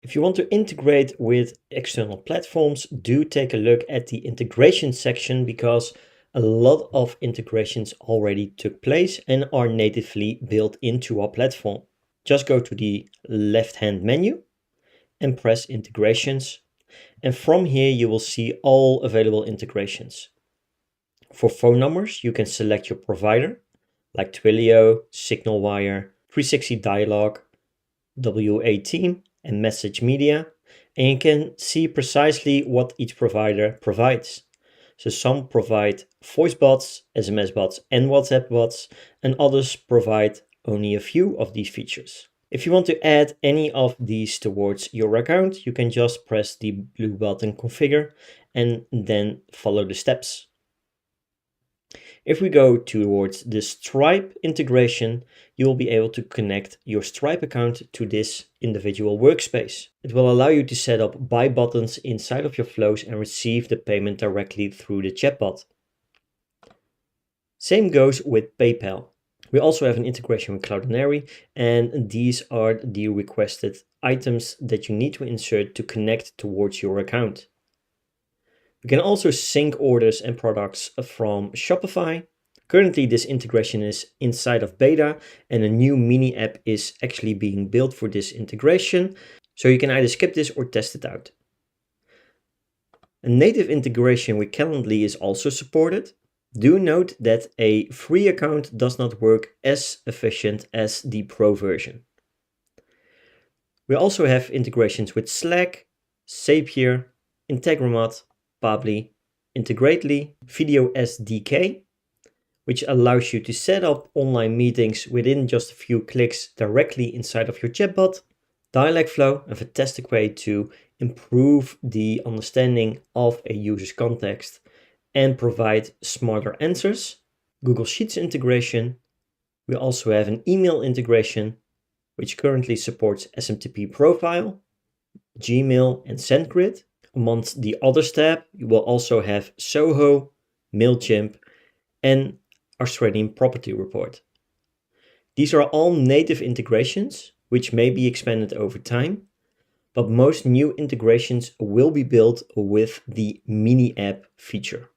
If you want to integrate with external platforms, do take a look at the integration section because a lot of integrations already took place and are natively built into our platform. Just go to the left-hand menu and press Integrations. And from here, you will see all available integrations. For phone numbers, you can select your provider, like Twilio, SignalWire, 360 Dialog, WA-Team, and Message Media, and you can see precisely what each provider provides. So some provide voice bots, SMS bots, and WhatsApp bots, and others provide only a few of these features. If you want to add any of these towards your account, you can just press the blue button Configure and then follow the steps. If we go towards the Stripe integration, you will be able to connect your Stripe account to this individual workspace. It will allow you to set up buy buttons inside of your flows and receive the payment directly through the chatbot. Same goes with PayPal. We also have an integration with Cloudinary, and these are the requested items that you need to insert to connect towards your account. We can also sync orders and products from Shopify. Currently, this integration is inside of beta, and a new mini app is actually being built for this integration. So you can either skip this or test it out. A native integration with Calendly is also supported. Do note that a free account does not work as efficient as the pro version. We also have integrations with Slack, Zapier, 𝗪𝗓, 𝗪𝗵𝘆, Integrately, Video SDK, which allows you to set up online meetings within just a few clicks directly inside of your chatbot. Dialogflow, a fantastic way to improve the understanding of a user's context and provide smarter answers. Google Sheets integration. We also have an email integration, which currently supports SMTP profile, Gmail, and SendGrid. Amongst the others tab, you will also have Soho, MailChimp, and Australian Property Report. These are all native integrations, which may be expanded over time, but most new integrations will be built with the mini app feature.